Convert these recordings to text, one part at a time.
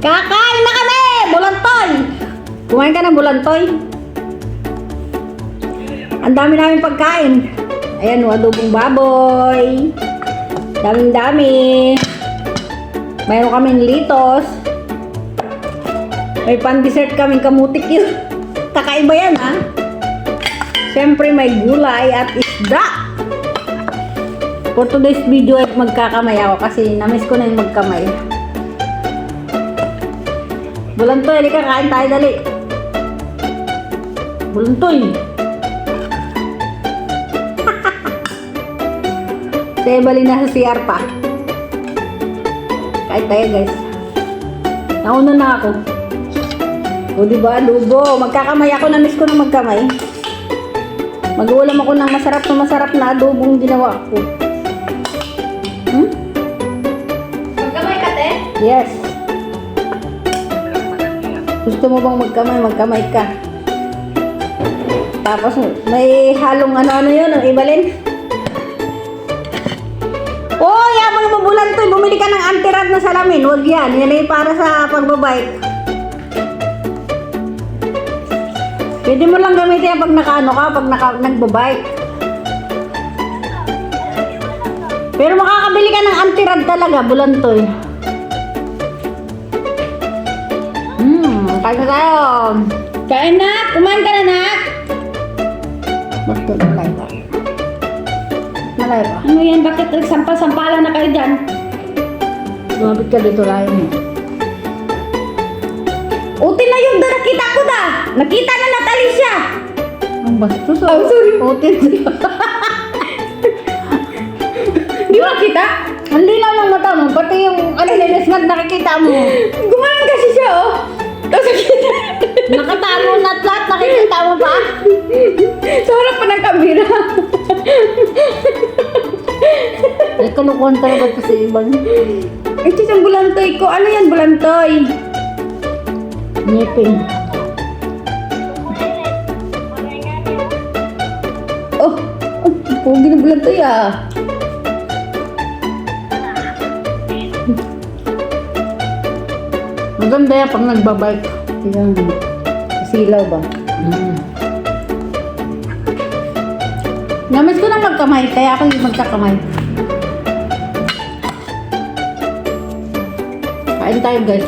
Kakain na kami! Bulantoy! Kumain ka ng bulantoy? Ang dami namin pagkain. Ayan, adobong baboy. Daming-dami. Mayroon kaming litos. May pan-dessert kaming kamutik yun. Kakaiba yan, ha? Siyempre, may gulay at isda. For today's video ay magkakamay ako kasi namiss ko na yung magkamay. Bulantoy, halika, kain tayo, dali. Bulantoy. Si Evelyn na sa CR pa. Kain tayo, guys. Nauna na ako. O, diba, adobo. Magkakamay ako, namiss ko na magkamay. Mag-uulam ako ng masarap na adobong ginawa ko. Magkamay ka, te? Yes. Gusto mo bang magkamay? Magkamay ka. Tapos may halong ano yun, ang Evelyn. Oh, yabang mo Bulantoy, bumili ka ng anti-rad na salamin. Huwag yan. Yan ay para sa pagbabike. Pwede mo lang gamitin yan pag nagbabike. Pero makakabili ka ng anti-rad talaga, Bulantoy. Kain na tayo. Kain na! Kumain ka na, nak! Basta malay pa. Malay pa. Ano yan? Bakit nagsampal-sampalan na kayo dyan? Lumapit ka dito lahat mo. Uti na yun, nakita ko na! Nakita na Natalie siya! Ang bastos. Oh, sorry. Uti. Di ba kita? Ang linaw ng mata mo, pati yung linisnag nakikita mo. Gumanon kasi siya, oh! Tapos nakita. Nakatamo na at lahat, nakikita mo pa? Sa harap pa ng kamera. Ay, kalukuhan talaga kasi ibang. Ito yung bulantoy ko. Ano yan, bulantoy? Ngipin. Oh, pugi ng bulantoy, ah. Maganda yan pag nagbabike. Yan. Silaw ba? Namiss ko na magkamay, kaya ako yung magkakamay. Kain tayo, guys.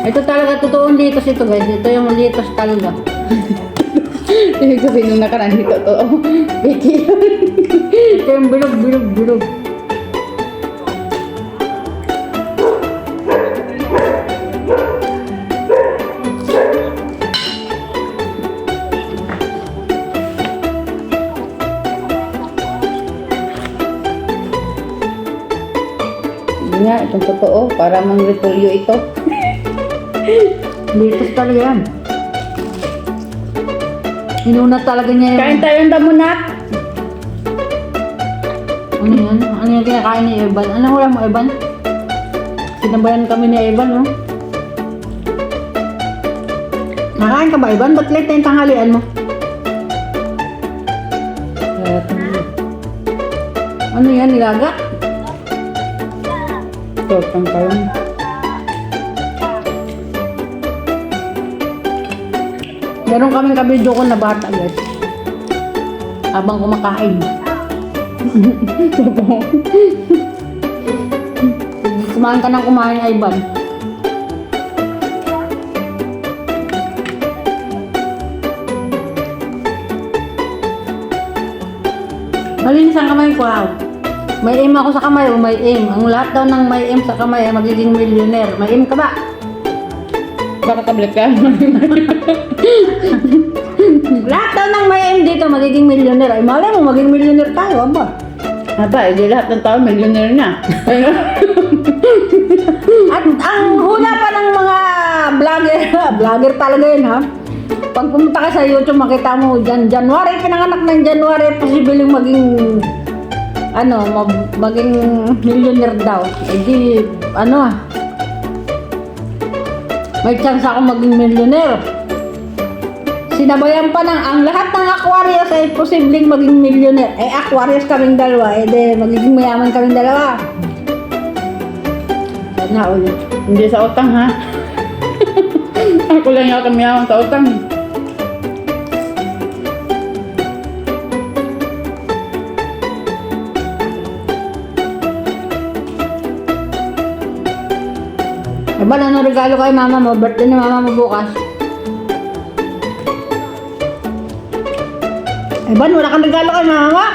Ito talaga totoong litos ito, guys. Ito yung litos talaga. Ibig sabihin nung nakaraan dito, to. Becky. Ito yung bilog. Hindi nga, itong totoo. Para mang repolyo ito. Litos talaga yan. Inuna talaga niya yung... Kain tayo ng damo, nak. Ano yan? Ano yung kinakain ni Evan? Anong wala mo, Evan? Sinabayan kami ni Evan, no? Nakain ka ba, Evan? Ba't late na yung tanghalian mo? Ano yan? Nilaga? Tortang kayo. Meron kaming kabidyo ko na bata, guys. Habang kumakain. Kumain ka ng kumain, Ivan. Malinis ang kamay ko, wow. May aim ako sa kamay, o may aim. Ang lahat daw ng may aim sa kamay ay magiging millionaire. May aim ka ba? Baka tablet ka. Lahat daw ng may aim dito magiging millionaire. Ay, malay mo, maging millionaire tayo, aba. Aba, hindi lahat ng tao millionaire na. At ang hula pa ng mga vlogger talaga yun, ha? Pag pumunta ka sa YouTube, makita mo dyan, January, pinanganak ng January, posibleng maging, maging millionaire daw. Eh di, may chance ako maging millionaire. Sinabayan pa ng ang lahat ng Aquarius ay posibleng maging millionaire. Eh, Aquarius kaming dalawa. Eh, de, magiging mayaman kaming dalawa. Na ulit. Hindi sa utang ha. Ako lang yata mayawang sa utang. Aba, ano regalo kay mama mo? Birthday ni mama mo bukas. Eban, wala kang regalo kay mama mo?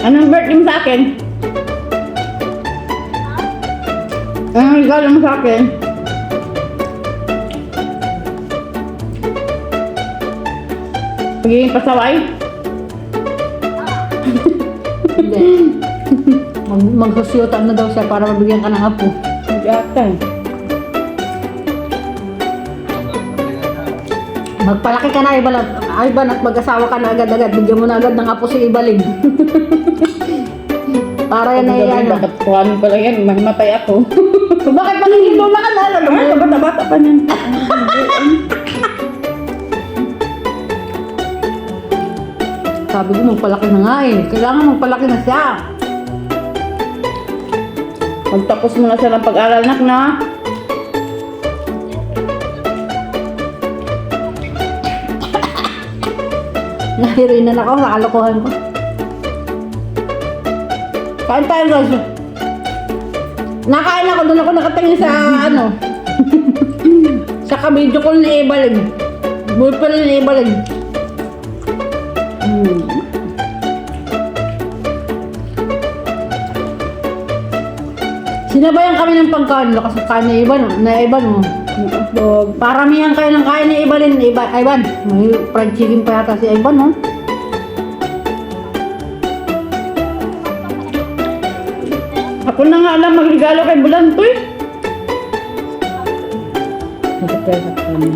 Anong birthday mo sa akin? Anong regalo mo sa akin? Pagiging pasaway? Hindi. Magsusyutan na daw siya para mabigyan ka ng apo. Hindi ata eh. Magpalaki ka na, Ivan, at mag-asawa ka na agad-agad. Bigyan mo na agad ng apo si Ibalin. Para yan ay ano. Bakit kuhanin pala yan? Mahimatay ako. Bakit magiging lula ka na? Alam mo? Bata-bata pa niyan. Sabi ko, magpalaki na nga eh. Kailangan magpalaki na siya. Magtapos mo na siya ng pag-aral, nak, na? Nahirinan ako sa kalokohan ko. Kain tayo guys. Nakain ako, doon ako nakatingin sa ano. Sa kabidyo ko ni Ibalin. Boyfriend ni Ibalin. Sinabayan kami ng pagkain. Lakas ang kain ni Ivan. Na Ivan mo. Paramihan kayo ng kain ni Ibalin. Ivan. May fried chicken pa yata si Ivan, no? Ako na nga alam magregalo kay Bulantoy. Nagpapayat ka na.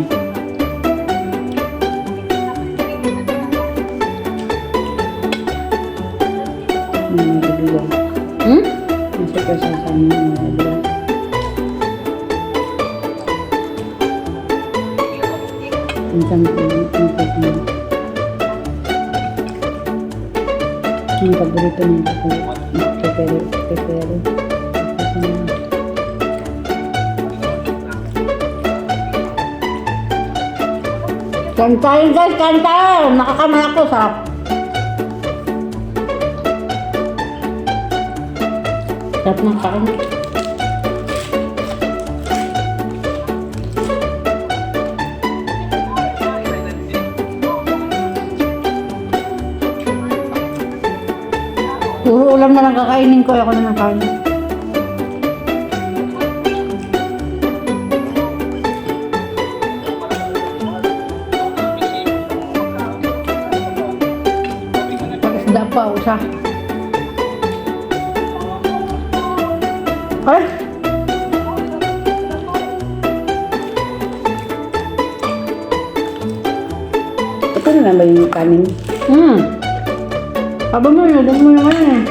Nagbibilang. Nasa kasasahan mo nagbibilang. Minsan yung paborito niya pepero. Kain tayo guys, kain tayo. Nakakamay ako, sarap. Sarap ng kain. Puro ulam na lang kakainin ko. Ako na ng kain. Pag-isda pa, usa. Ay! Ito na lang ba yung kanin? Sabi mo yun, mo yung ano eh.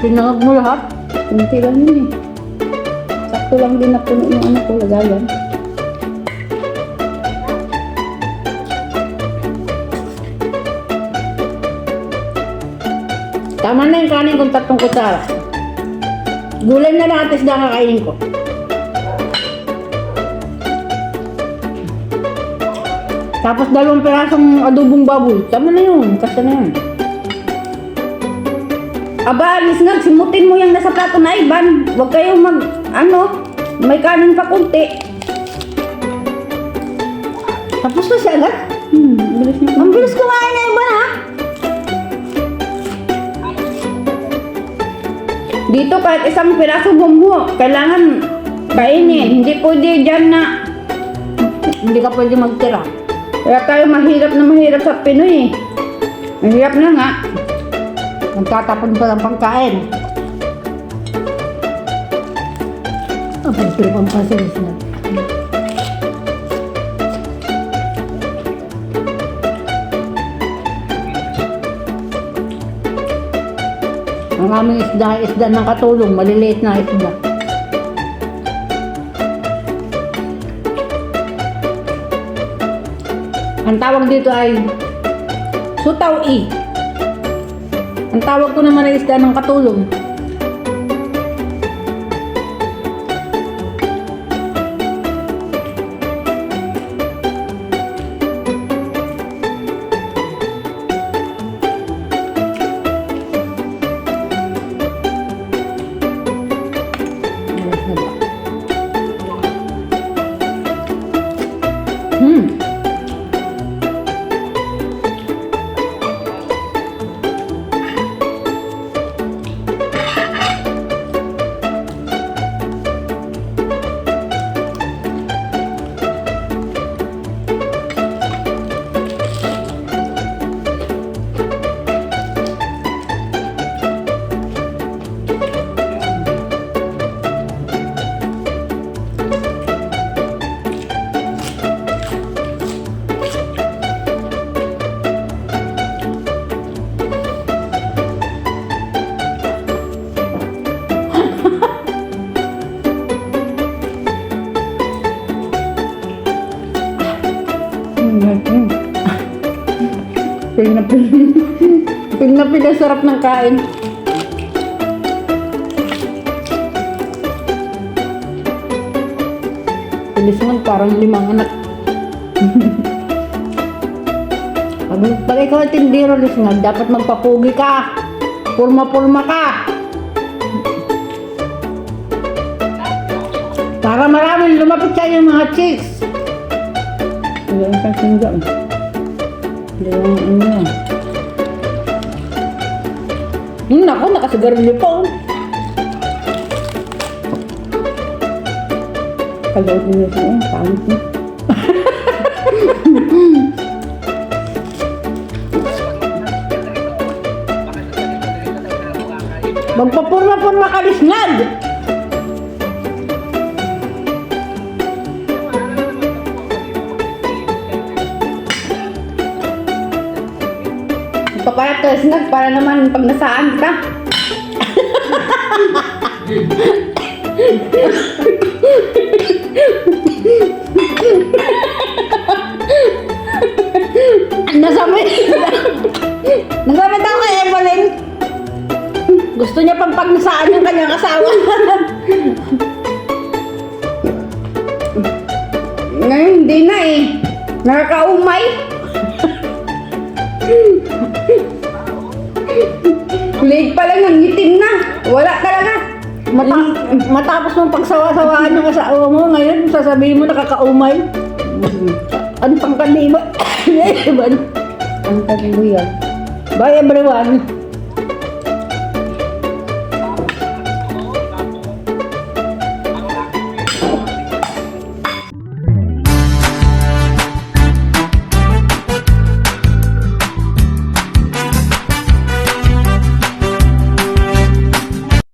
Pinangag mo lahat. Kunti lang yun eh. Sakto lang din na puno yung ano ko, lagayan. Tama na yung kanin kung 3 kutsara. Gulay na lang at isda ang kakainin ko. Tapos 2 pirasong adobong baboy. Tama na yun. Kasi na yun. Aba, alis nga. Simutin mo yung nasa plato na Ivan. Huwag kayong may kanin pa kunti. Tapos na siya agad? Bilis na. Ang bilis kumain na Ivan, ha? Dito kahit isang piraso bumbu, kailangan kainin. Hindi pwede dyan na. Hindi ka pwede magtira. Kaya tayo mahirap na mahirap sa Pinoy eh. Mahirap na nga. Nagtatapon pa ng pangkain. Pagtrip ang pasilis na. Ang aming isda ng katulong, maliliit na isda. Ang tawag dito ay Sutaw-i. Ang tawag ko naman ay isda ng katulong. Pil na pil ang sarap ng kain. Pilis man, parang 5 anak. Pag ikaw ang tindero, Lisngag, dapat magpapugi ka. Pulma-pulma ka. Para maraming lumapit sa yung mga chicks. Hindi ang kasingga. Hindi ang ano yan. Naku, nakasigarilyo pa. Pag-out niyo siya, pangit niya. Magpapurma-purma ka, Lisngag! Papayat ka, Lisngag, para naman pag nasaan ka. Nasabi daw kay Evelyn. Gusto niya pang pagnasaan yung kanyang asawa. Ngayon, hindi na eh. Nakakaumay. Leg pa lang, ang itim na. Wala talaga. Matapos mong pagsawa-sawaan yung asawa mo, ngayon sasabihin mo nakakaumay. Ano pang kaliba? Ang tabi yan. Bye everyone.